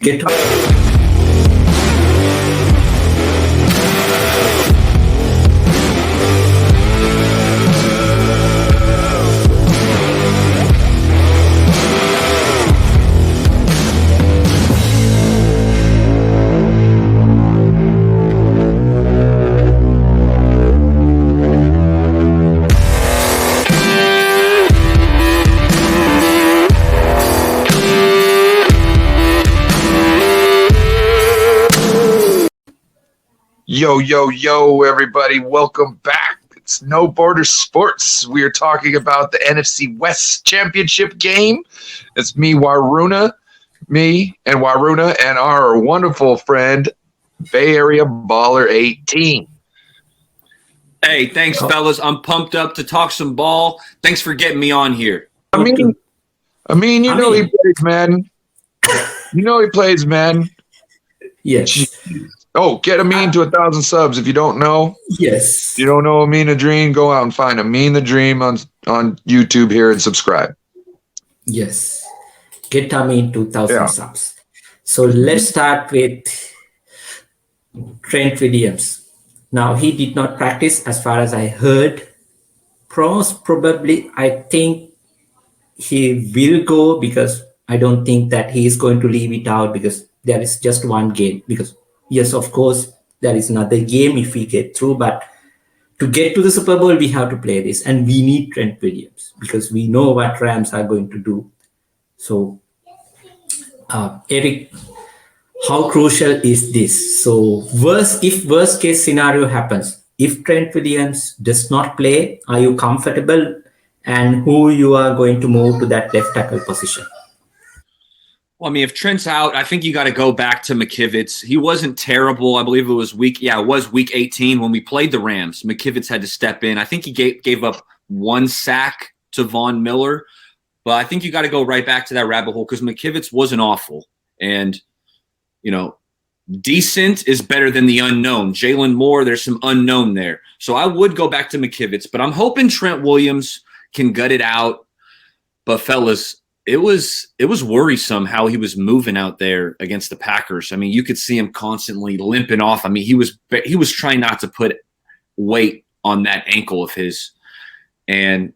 Get Yo, everybody. Welcome back. It's No Border Sports. We are talking about the NFC West Championship game. It's me, Waruna, and our wonderful friend, Bayareaballer18. Hey, thanks, fellas. I'm pumped up to talk some ball. Thanks for getting me on here. I mean, he plays Madden. He plays Madden. Yes. Oh, get Amin to 1,000 subs. If you don't know, Yes. if you don't know Amin the Dream, go out and find Amin the Dream on YouTube here and subscribe. Yes. Get Amin to 1,000 subs. So let's start with Trent Williams. Now, he did not practice as far as I heard. Probably, I think he will go because I don't think that he is going to leave it out because there is just one game. Because yes, of course, there is another game if we get through, but to get to the Super Bowl, we have to play this, and we need Trent Williams because we know what Rams are going to do. So, Eric, how crucial is this? So, if worst case scenario happens, if Trent Williams does not play, are you comfortable? And who you are going to move to that left tackle position? Well, I mean, if Trent's out, I think you got to go back to McKivitz. He wasn't terrible. I believe it was week 18 when we played the Rams. McKivitz had to step in. I think he gave up one sack to Von Miller, but I think you got to go right back to that rabbit hole because McKivitz wasn't awful. And, decent is better than the unknown. Jalen Moore, there's some unknown there. So I would go back to McKivitz, but I'm hoping Trent Williams can gut it out. But fellas, it was worrisome how he was moving out there against the Packers. I mean, you could see him constantly limping off. I mean, he was trying not to put weight on that ankle of his. And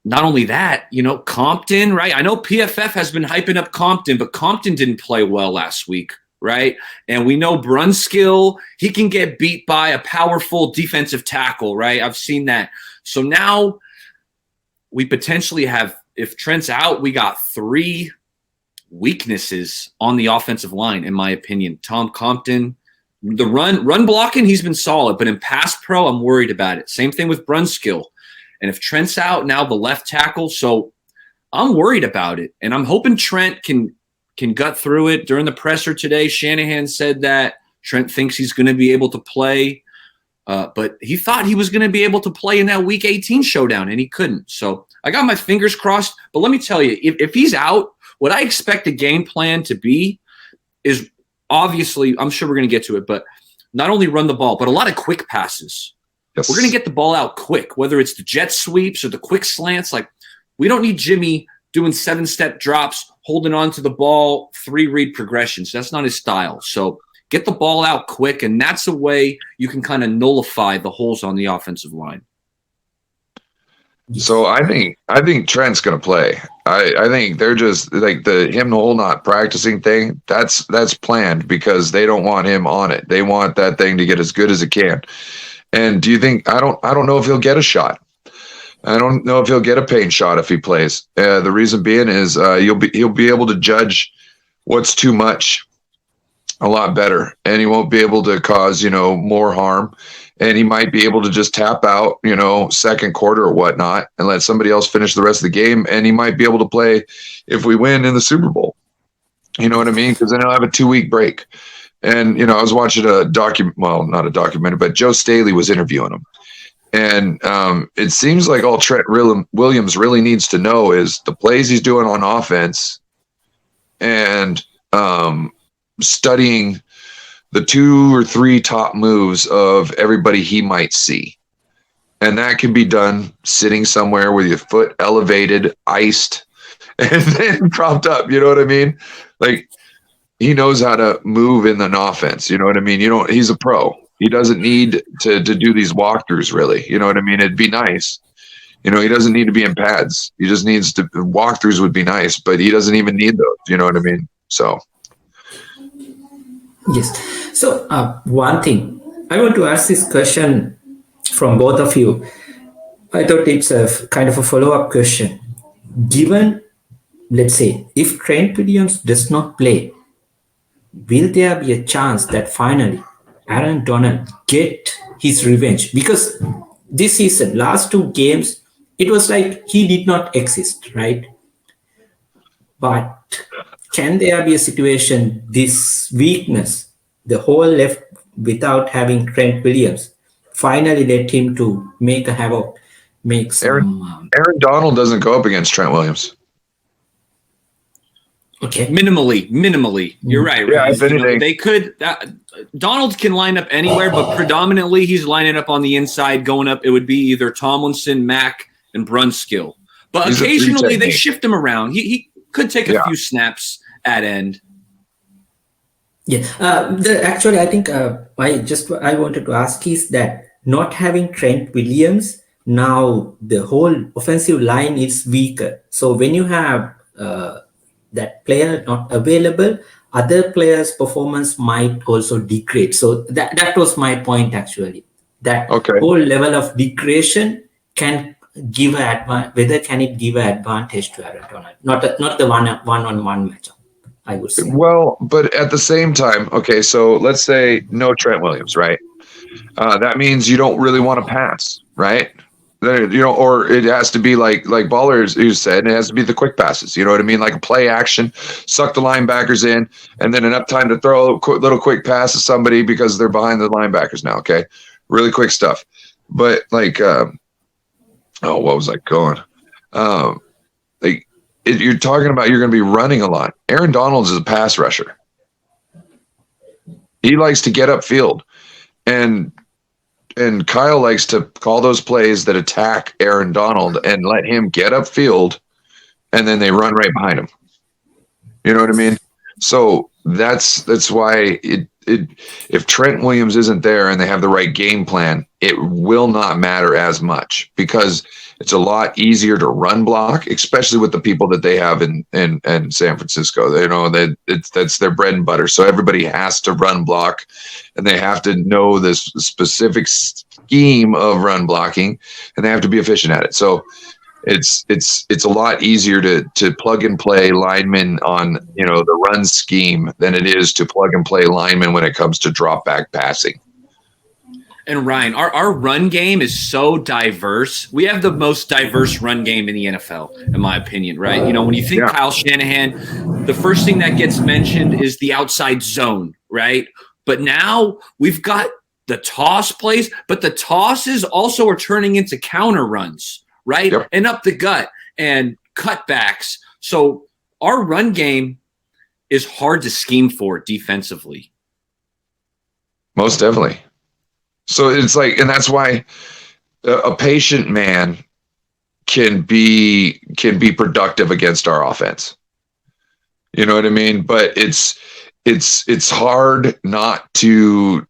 not only that, Compton, right? I know PFF has been hyping up Compton, but Compton didn't play well last week, right? And we know Brunskill, he can get beat by a powerful defensive tackle, right? I've seen that. So now we potentially have, if Trent's out, we got 3 weaknesses on the offensive line, in my opinion. Tom Compton, the run blocking, he's been solid, but in pass pro, I'm worried about it. Same thing with Brunskill. And if Trent's out, now the left tackle. So I'm worried about it. And I'm hoping Trent can gut through it. During the presser today, Shanahan said that Trent thinks he's going to be able to play. But he thought he was going to be able to play in that Week 18 showdown, and he couldn't. So I got my fingers crossed. But let me tell you, if he's out, what I expect the game plan to be is obviously, I'm sure we're going to get to it, but not only run the ball, but a lot of quick passes. Yes. We're going to get the ball out quick, whether it's the jet sweeps or the quick slants. Like, we don't need Jimmy doing 7-step drops, holding on to the ball, 3-read progressions. That's not his style. So get the ball out quick, and that's a way you can kind of nullify the holes on the offensive line. So I think Trent's going to play. I think they're just like the whole not practicing thing. That's planned because they don't want him on it. They want that thing to get as good as it can. And do you think I don't know if he'll get a shot. I don't know if he'll get a pain shot if he plays. The reason being is he'll be able to judge what's too much a lot better, and he won't be able to cause more harm, and he might be able to just tap out second quarter or whatnot and let somebody else finish the rest of the game, and he might be able to play if we win in the Super Bowl. You know what I mean? Because then he'll have a 2-week break. And I was watching not a documentary, but Joe Staley was interviewing him. And it seems like all Trent Williams really needs to know is the plays he's doing on offense and studying the 2 or 3 top moves of everybody he might see. And that can be done sitting somewhere with your foot elevated, iced, and then propped up. You know what I mean? Like, he knows how to move in an offense. You know what I mean? He's a pro. He doesn't need to do these walkthroughs really. You know what I mean? It'd be nice. He doesn't need to be in pads. He just needs to walkthroughs would be nice, but he doesn't even need those. You know what I mean? So yes. So one thing I want to ask this question from both of you. I thought it's a kind of a follow-up question. Given, let's say, if Trent Williams does not play, will there be a chance that finally Aaron Donald get his revenge? Because this season, last 2 games, it was like he did not exist, right? But can there be a situation, this weakness, the whole left without having Trent Williams, finally let him to make a havoc, make some... Aaron Donald doesn't go up against Trent Williams. Okay. Minimally. You're right. Yeah, right? if anything, they could. Donald can line up anywhere, but predominantly he's lining up on the inside. Going up, it would be either Tomlinson, Mack, and Brunskill. But occasionally they shift him around. He could take a few snaps at end. Yeah. Actually, I think I wanted to ask is that not having Trent Williams, now the whole offensive line is weaker. So when you have that player not available, other players' performance might also degrade. So that was my point actually. That whole level of degradation can give whether can it give an advantage to Aaron Donald? Not the one-on-one matchup, I would say. Well, but at the same time, okay, so let's say no Trent Williams, right? That means you don't really want to pass, right? Or it has to be like Baller who said, it has to be the quick passes. You know what I mean? Like a play action, suck the linebackers in, and then enough time to throw a little quick pass to somebody because they're behind the linebackers now. Okay, really quick stuff. But what was I going? You're talking about you're going to be running a lot. Aaron Donald is a pass rusher. He likes to get upfield, and Kyle likes to call those plays that attack Aaron Donald and let him get upfield, and then they run right behind him. You know what I mean? So that's why if Trent Williams isn't there and they have the right game plan, it will not matter as much because it's a lot easier to run block, especially with the people that they have in San Francisco. They know that that's their bread and butter. So everybody has to run block, and they have to know this specific scheme of run blocking, and they have to be efficient at it. So it's a lot easier to plug and play linemen on the run scheme than it is to plug and play linemen when it comes to drop back passing. And Ryan, our run game is so diverse. We have the most diverse run game in the NFL, in my opinion, right? When you think Kyle Shanahan, the first thing that gets mentioned is the outside zone, right? But now we've got the toss plays, but the tosses also are turning into counter runs, right? Yep. And up the gut and cutbacks. So our run game is hard to scheme for defensively. Most definitely. So it's like, and that's why a patient man can be productive against our offense. You know what I mean? But it's hard not to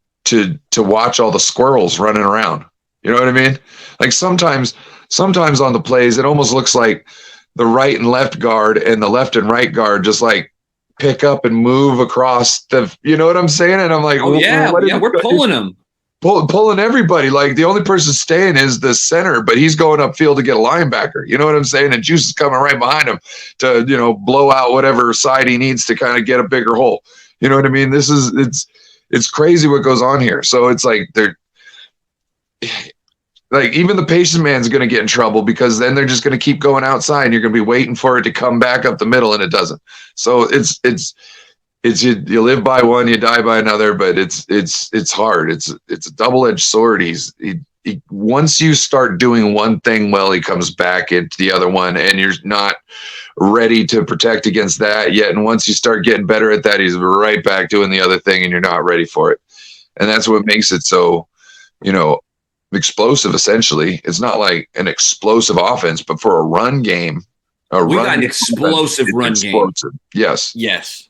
watch all the squirrels running around. You know what I mean? Like sometimes on the plays, it almost looks like the right and left guard and the left and right guard just like pick up and move across the. You know what I'm saying? And I'm like, we're pulling them. Pulling everybody. Like the only person staying is the center, but he's going upfield to get a linebacker. You know what I'm saying? And Juice is coming right behind him to, blow out whatever side he needs to kind of get a bigger hole. You know what I mean? It's crazy what goes on here. So it's like even the patient man's going to get in trouble because then they're just going to keep going outside and you're going to be waiting for it to come back up the middle and it doesn't. So it's you live by one, you die by another, but it's hard. It's a double-edged sword. Once you start doing one thing well, he comes back into the other one, and you're not ready to protect against that yet. And once you start getting better at that, he's right back doing the other thing, and you're not ready for it. And that's what makes it so, explosive. Essentially, it's not like an explosive offense, but for a run game, we got an explosive run game. Yes.